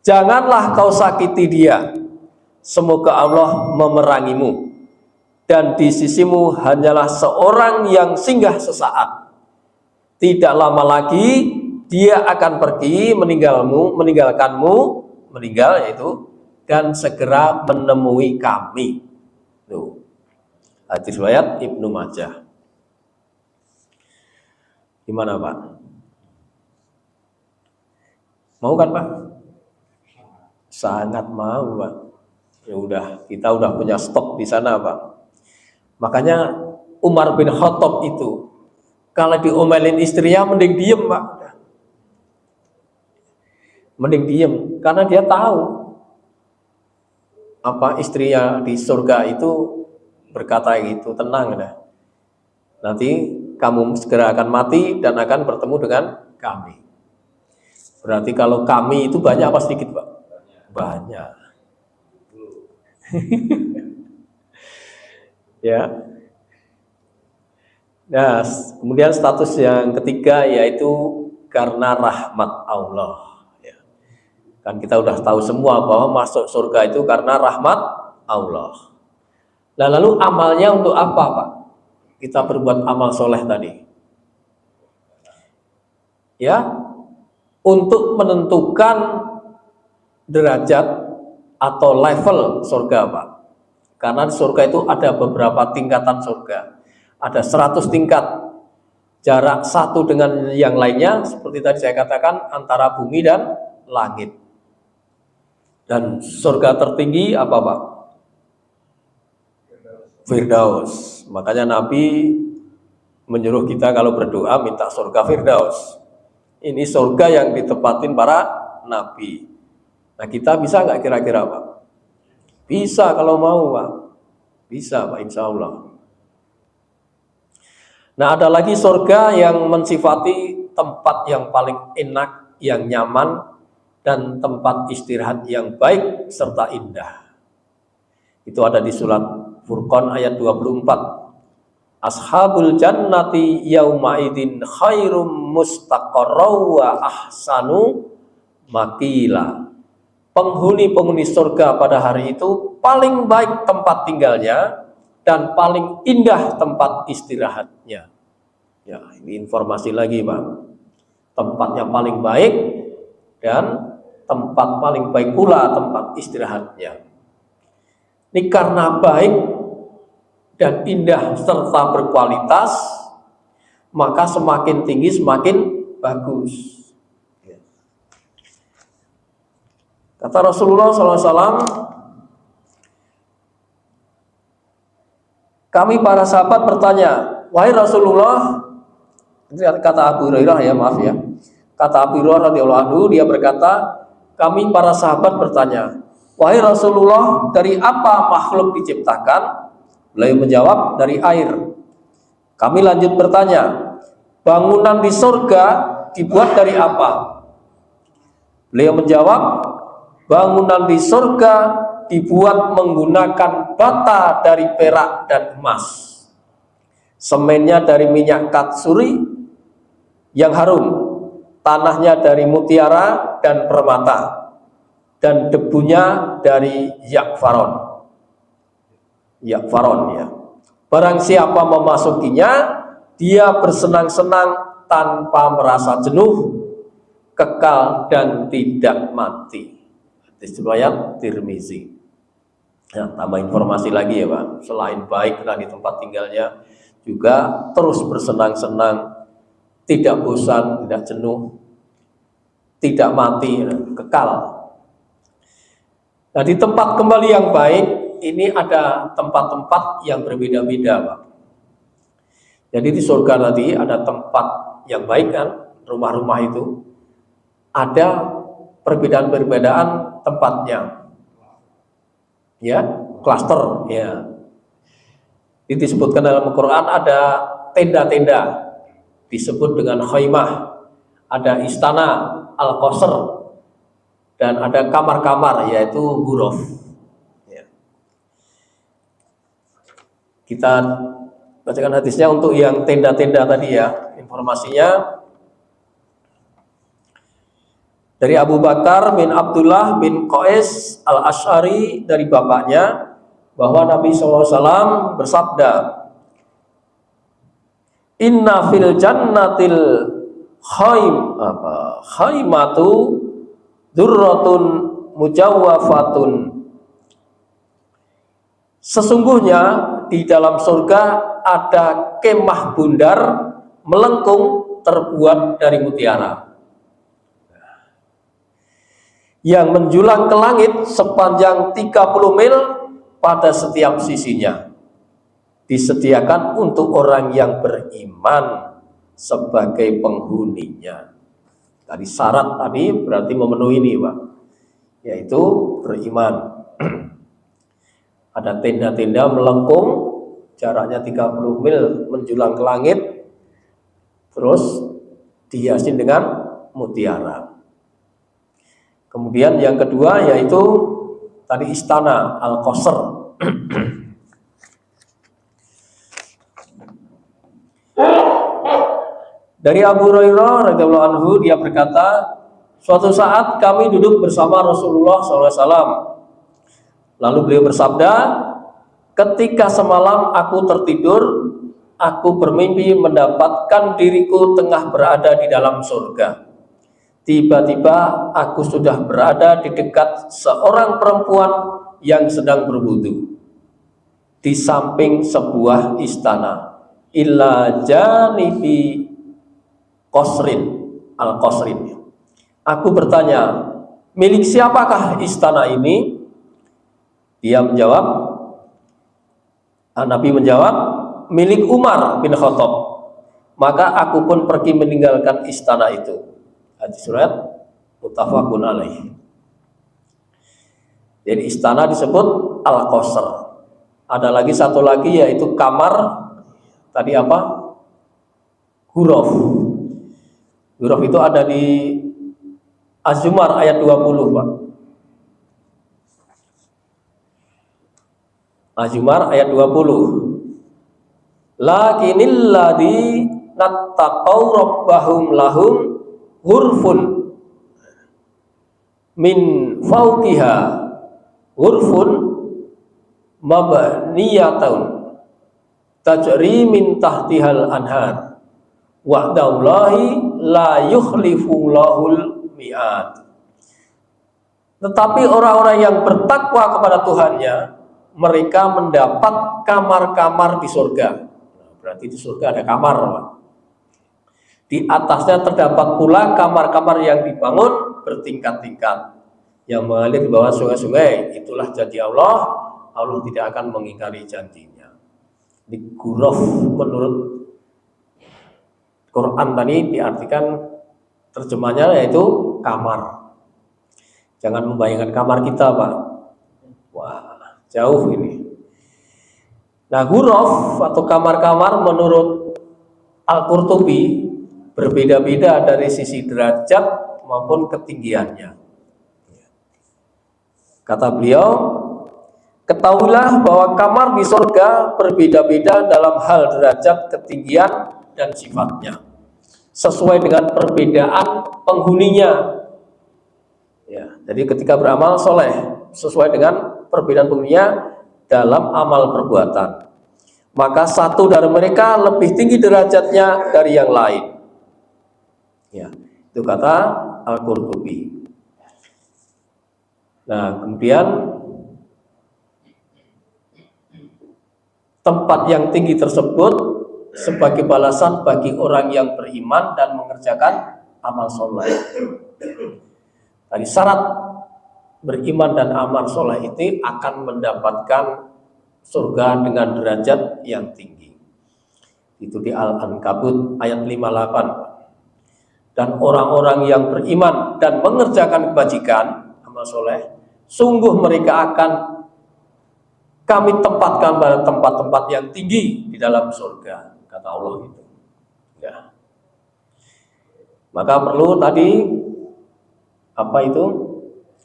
janganlah kau sakiti dia, semoga Allah memerangimu, dan di sisimu hanyalah seorang yang singgah sesaat. Tidak lama lagi dia akan pergi meninggalkanmu, meninggal yaitu, dan segera menemui kami. Tuh. Hadis riwayat Ibnu Majah. Gimana Pak? Mau kan Pak? Sangat mau Pak. Ya udah, kita udah punya stok di sana Pak. Makanya Umar bin Khattab itu kalau diomelin istrinya mending diem Pak. Mending diem karena dia tahu apa istrinya di surga itu berkata gitu, tenang dah. Nanti kamu segera akan mati dan akan bertemu dengan kami. Berarti kalau kami itu banyak apa sedikit Pak? Banyak. Ya. Nah, kemudian status yang ketiga yaitu karena rahmat Allah. Ya. Kan kita udah tahu semua bahwa masuk surga itu karena rahmat Allah. Nah, lalu amalnya untuk apa Pak? Kita berbuat amal soleh tadi. Ya, untuk menentukan derajat atau level surga Pak. Karena di surga itu ada beberapa tingkatan surga. Ada 100 tingkat. Jarak satu dengan yang lainnya, seperti tadi saya katakan, antara bumi dan langit. Dan surga tertinggi apa Pak? Firdaus. Makanya Nabi menyuruh kita kalau berdoa minta surga Firdaus. Ini surga yang ditempatin para Nabi. Nah kita bisa nggak kira-kira Pak? Bisa kalau mau Pak. Bisa Pak, insya Allah. Nah ada lagi surga yang mensifati tempat yang paling enak, yang nyaman, dan tempat istirahat yang baik serta indah. Itu ada di surat Furqan ayat 24. Ashabul jannati yauma idzin khairum mustaqarraw wa ahsanu maqila. Penghuni-penghuni surga pada hari itu paling baik tempat tinggalnya dan paling indah tempat istirahatnya. Ya, ini informasi lagi Pak. Tempatnya paling baik dan tempat paling baik pula tempat istirahatnya. Ini karena baik dan indah serta berkualitas, maka semakin tinggi semakin bagus. Kata Rasulullah SAW, kami para sahabat bertanya, wahai Rasulullah, kata Abu Hurairah ya, maaf ya. Kata Abu Hurairah radhiyallahu anhu, dia berkata, kami para sahabat bertanya, wahai Rasulullah, dari apa makhluk diciptakan? Beliau menjawab, dari air. Kami lanjut bertanya, bangunan di surga dibuat dari apa? Beliau menjawab, bangunan di surga dibuat menggunakan bata dari perak dan emas. Semennya dari minyak katsuri yang harum, tanahnya dari mutiara dan permata, dan debunya dari yakfaron. Yakfaron ya. Barang siapa memasukinya, dia bersenang-senang tanpa merasa jenuh, kekal dan tidak mati. Hadis riwayat Tirmizi. Ya, tambah informasi lagi ya Pak. Selain baik di tempat tinggalnya, juga terus bersenang-senang tidak bosan, tidak jenuh, tidak mati, kekal. Nah, di tempat kembali yang baik ini ada tempat-tempat yang berbeda-beda, Pak. Jadi di surga tadi ada tempat yang baik kan, rumah-rumah itu ada perbedaan-perbedaan tempatnya. Ya, klaster ya. Ini disebutkan dalam Al-Quran ada tenda-tenda disebut dengan khaimah, ada istana al-qasr, dan ada kamar-kamar yaitu ghuraf. Ya. Kita bacakan hadisnya untuk yang tenda-tenda tadi ya. Informasinya dari Abu Bakar bin Abdullah bin Qais al-Ash'ari dari bapaknya bahwa Nabi SAW bersabda, Inna fil jannatil khaimatu durratun mujawwafatun. Sesungguhnya di dalam surga ada kemah bundar melengkung terbuat dari mutiara yang menjulang ke langit sepanjang 30 mil pada setiap sisinya. Disediakan untuk orang yang beriman sebagai penghuninya. Tadi syarat tadi berarti memenuhi ini, Pak, yaitu beriman. Ada tenda-tenda melengkung, jaraknya 30 mil menjulang ke langit, terus dihiasi dengan mutiara. Kemudian yang kedua yaitu tadi istana al-qasr. Dari Abu Hurairah radhiyallahu anhu, dia berkata, suatu saat kami duduk bersama Rasulullah SAW. Lalu beliau bersabda, ketika semalam aku tertidur, aku bermimpi mendapatkan diriku tengah berada di dalam surga. Tiba-tiba aku sudah berada di dekat seorang perempuan yang sedang berwudu di samping sebuah istana. Illa janibi qasrin al-qasrin. Aku bertanya, milik siapakah istana ini? Dia menjawab, Nabi menjawab, milik Umar bin Khattab. Maka aku pun pergi meninggalkan istana itu. Hadis surat muttafaqun alaih. Jadi istana disebut al-qasr. Ada lagi satu lagi yaitu kamar. Tadi apa? Ghuraf. Ghuraf itu ada di Az-Zumar ayat 20, Pak. Az-Zumar ayat 20. Lakinil ladzi nattaqaw rabbahum lahum ghurfun min fawqiha ghurfun mabniyatun tajri min tahtihal anhar wa'dallahi la yukhlifullahu mi'ad. Tetapi orang-orang yang bertakwa kepada Tuhannya, mereka mendapat kamar-kamar di surga. Berarti di surga ada kamar, Pak. Di atasnya terdapat pula kamar-kamar yang dibangun bertingkat-tingkat yang mengalir di bawah sungai-sungai. Itulah janji Allah. Allah tidak akan mengingkari janjinya. Di ghuraf menurut Quran tadi diartikan terjemahnya yaitu kamar. Jangan membayangkan kamar kita, Pak. Wah, jauh ini. Nah, ghuraf atau kamar-kamar menurut Al-Qurtubi berbeda-beda dari sisi derajat maupun ketinggiannya. Kata beliau, ketahuilah bahwa kamar di surga berbeda-beda dalam hal derajat, ketinggian, dan sifatnya, sesuai dengan perbedaan penghuninya. Ya, jadi ketika beramal soleh, sesuai dengan perbedaan penghuninya dalam amal perbuatan, maka satu dari mereka lebih tinggi derajatnya dari yang lain. Ya, itu kata Al-Qurtubi. Nah, kemudian tempat yang tinggi tersebut sebagai balasan bagi orang yang beriman dan mengerjakan amal soleh. Tadi syarat beriman dan amal soleh itu akan mendapatkan surga dengan derajat yang tinggi. Itu di Al-Ankabut ayat 58. Dan orang-orang yang beriman dan mengerjakan kebajikan, amal soleh, sungguh mereka akan kami tempatkan pada tempat-tempat yang tinggi di dalam surga, kata Allah itu. Ya. Maka perlu tadi apa itu?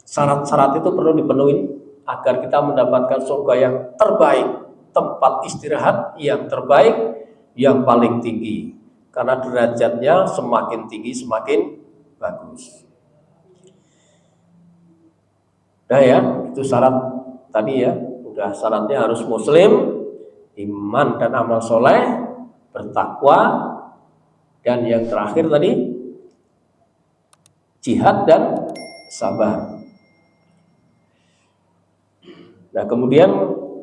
Syarat-syarat itu perlu dipenuhi agar kita mendapatkan surga yang terbaik, tempat istirahat yang terbaik, yang paling tinggi. Karena derajatnya semakin tinggi semakin bagus. Nah ya, itu syarat tadi ya. Udah syaratnya harus muslim, iman dan amal soleh, bertakwa, dan yang terakhir tadi jihad dan sabar. Nah kemudian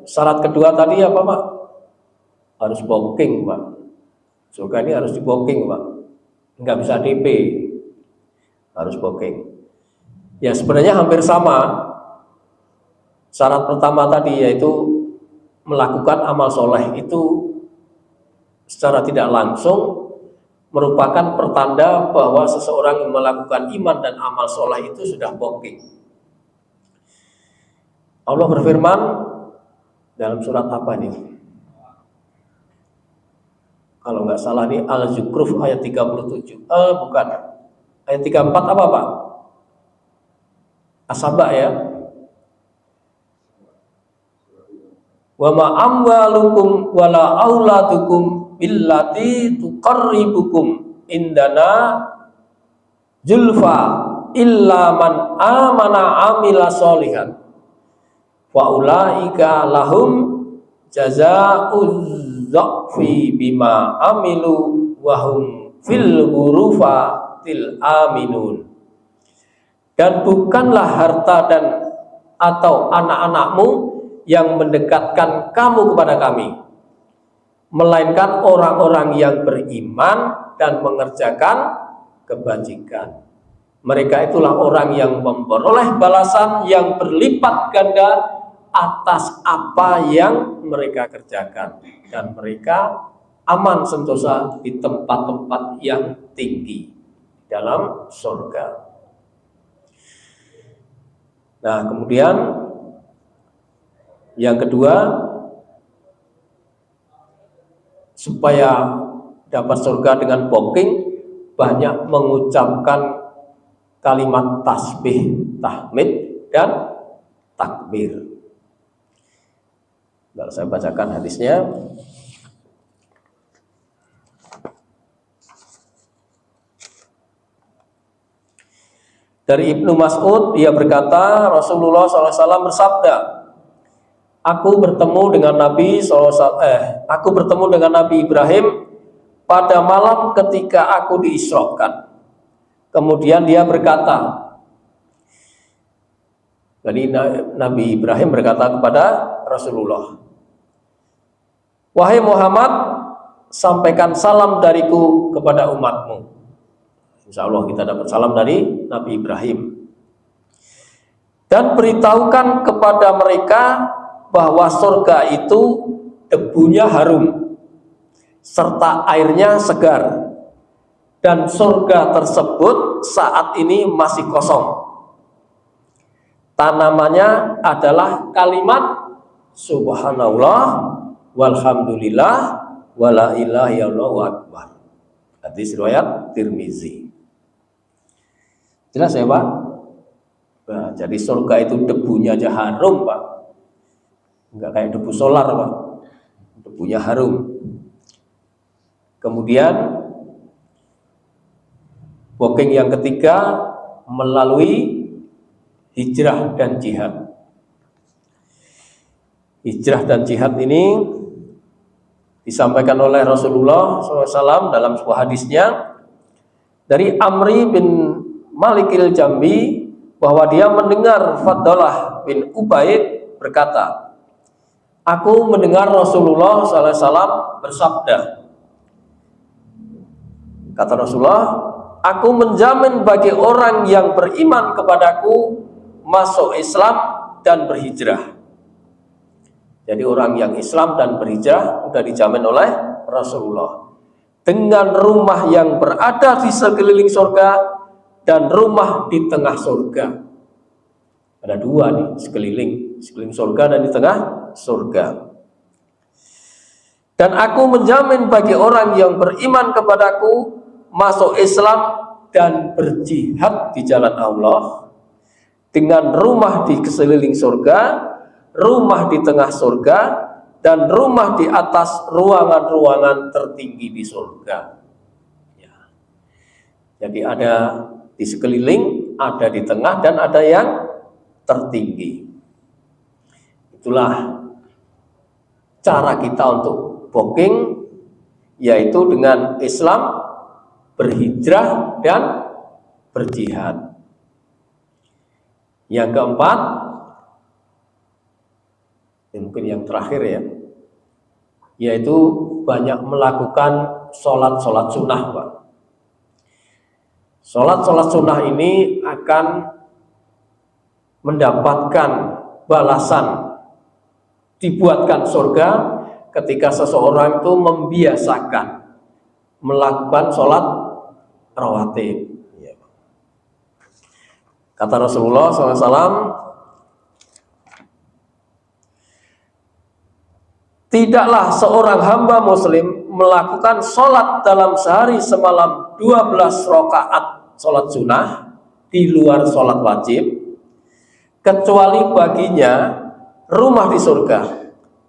syarat kedua tadi apa Pak? Harus booking Pak. Surga ini harus di booking Pak. Nggak bisa DP, harus booking. Ya sebenarnya hampir sama. Syarat pertama tadi yaitu melakukan amal soleh itu secara tidak langsung merupakan pertanda bahwa seseorang yang melakukan iman dan amal soleh itu sudah booking. Allah berfirman dalam surat apa nih? Kalau nggak salah nih Al-Zukhruf ayat 37. Bukan. Ayat 34 apa Pak? As-Saba ya. Wa ma amwalukum wala auladukum billati tuqarribukum indana zulfa illa man amana amila sholihan wa ulaika lahum jazaa'uz dha'fi bima amilu wa hum fil ghurufatil aminun. Dan bukanlah harta dan atau anak-anakmu yang mendekatkan kamu kepada kami, melainkan orang-orang yang beriman dan mengerjakan kebajikan. Mereka itulah orang yang memperoleh balasan yang berlipat ganda atas apa yang mereka kerjakan, dan mereka aman sentosa di tempat-tempat yang tinggi dalam surga. Nah kemudian yang kedua, supaya dapat surga dengan booking, banyak mengucapkan kalimat tasbih, tahmid, dan takbir. Lalu saya bacakan hadisnya. Dari Ibnu Mas'ud, dia berkata, Rasulullah SAW bersabda, Aku bertemu dengan Nabi Ibrahim pada malam ketika aku diisrokan. Kemudian dia berkata, jadi Nabi Ibrahim berkata kepada Rasulullah, Wahai Muhammad, sampaikan salam dariku kepada umatmu. Insya Allah kita dapat salam dari Nabi Ibrahim. Dan beritahukan kepada mereka bahwa surga itu debunya harum serta airnya segar, dan surga tersebut saat ini masih kosong. Tanamannya adalah kalimat subhanallah walhamdulillah wala ilaha illallah akbar. Hadis riwayat Tirmizi. Jelas ya Pak? Nah, jadi surga itu debunya aja harum Pak. Enggak kayak debu solar Pak, debunya harum. Kemudian booking yang ketiga melalui hijrah dan jihad. Hijrah dan jihad ini disampaikan oleh Rasulullah SAW dalam sebuah hadisnya dari Amri bin Malikil Jambi, bahwa dia mendengar Fadlah bin Ubaid berkata, Aku mendengar Rasulullah SAW bersabda, Kata Rasulullah, aku menjamin bagi orang yang beriman kepadaku masuk Islam dan berhijrah. Jadi orang yang Islam dan berhijrah sudah dijamin oleh Rasulullah dengan rumah yang berada di sekeliling surga dan rumah di tengah surga. Ada dua nih, sekeliling surga dan di tengah surga. Dan aku menjamin bagi orang yang beriman kepadaku masuk Islam dan berjihad di jalan Allah dengan rumah di sekeliling surga, rumah di tengah surga, dan rumah di atas ruangan-ruangan tertinggi di surga. Ya. Jadi ada di sekeliling, ada di tengah, dan ada yang tertinggi. Itulah cara kita untuk booking, yaitu dengan Islam, berhijrah, dan berjihad. Yang keempat, mungkin yang terakhir ya, yaitu banyak melakukan sholat sunnah, Pak. Sholat sunnah ini akan mendapatkan balasan, dibuatkan surga ketika seseorang itu membiasakan melakukan sholat rawatib. Kata Rasulullah SAW, tidaklah seorang hamba muslim melakukan sholat dalam sehari semalam 12 rakaat sholat sunnah di luar sholat wajib, kecuali baginya rumah di surga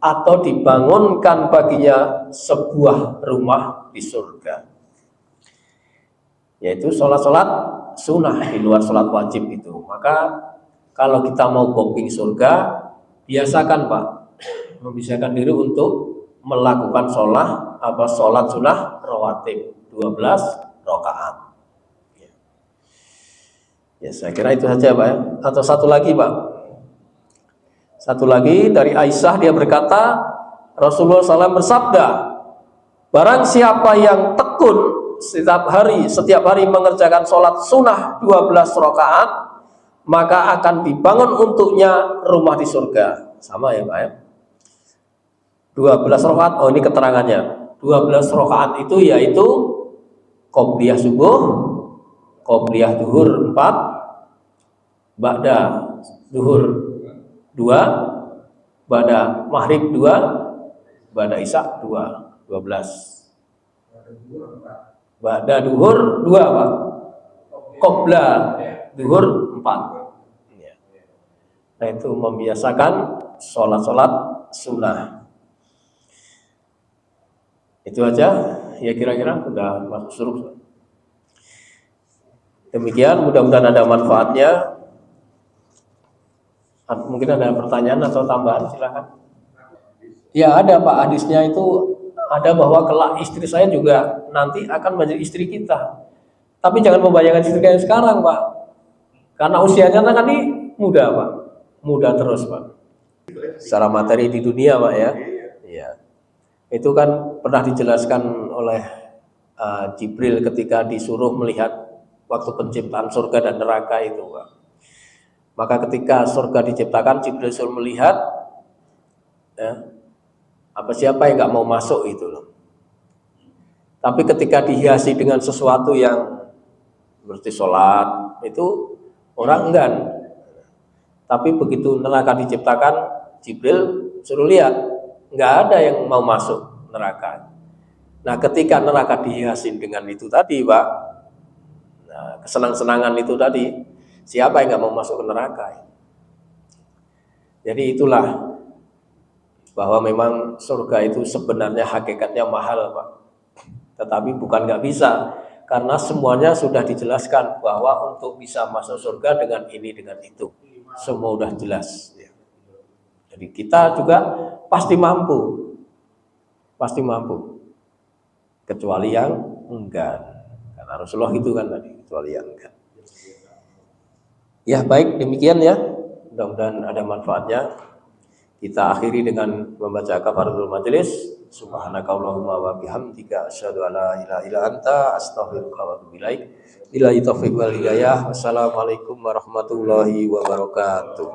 atau dibangunkan baginya sebuah rumah di surga. Yaitu sholat sunnah di luar sholat wajib itu. Maka kalau kita mau booking surga, biasakan Pak, membiasakan diri untuk melakukan sholat sunnah rawatib 12 rakaat. Ya, saya kira itu saja Pak ya. Atau satu lagi Pak. Satu lagi dari Aisyah, dia berkata, Rasulullah SAW bersabda, barang siapa yang tekun setiap hari mengerjakan sholat sunnah 12 rakaat, maka akan dibangun untuknya rumah di surga. Sama ya Pak ya. 12 rakaat, oh ini keterangannya. 12 rakaat itu yaitu qobliyah subuh, qobliyah duhur 4, ba'da duhur 2, ba'da maghrib 2, ba'da isya 2, 12. Ba'da duhur 2 Pak. Qobla duhur 4. Nah itu membiasakan sholat sunnah. Itu aja ya, kira-kira udah masuk surga. Demikian, mudah-mudahan ada manfaatnya. Mungkin ada pertanyaan atau tambahan, silakan. Ya ada Pak, hadisnya itu ada bahwa kelak istri saya juga nanti akan menjadi istri kita. Tapi jangan membayangkan istri kayak sekarang Pak, karena usianya kan ini muda Pak, muda terus Pak. Secara materi di dunia Pak ya. Iya. Itu kan pernah dijelaskan oleh Jibril ketika disuruh melihat waktu penciptaan surga dan neraka itu Pak. Maka ketika surga diciptakan, Jibril suruh melihat ya, siapa yang nggak mau masuk itu loh. Tapi ketika dihiasi dengan sesuatu yang seperti sholat, itu orang enggan. Tapi begitu neraka diciptakan, Jibril suruh lihat, nggak ada yang mau masuk neraka. Nah ketika neraka dihiasi dengan itu tadi Pak, nah, kesenang-senangan itu tadi, siapa yang nggak mau masuk ke neraka? Jadi itulah bahwa memang surga itu sebenarnya hakikatnya mahal Pak. Tetapi bukan nggak bisa, karena semuanya sudah dijelaskan bahwa untuk bisa masuk surga dengan ini, dengan itu, semua sudah jelas. Jadi kita juga pasti mampu, kecuali yang enggak. Karena Rasulullah itu kan tadi, kecuali yang enggak. Ya baik, demikian ya. Mudah-mudahan ada manfaatnya. Kita akhiri dengan membaca kafaratul majelis. Subhanakallahumma wa bihamdika asyhadu an la ilaha illa anta astaghfiruka wa atubu ilaik. Billahi taufiq wal hidayah. Wassalamualaikum warahmatullahi wabarakatuh.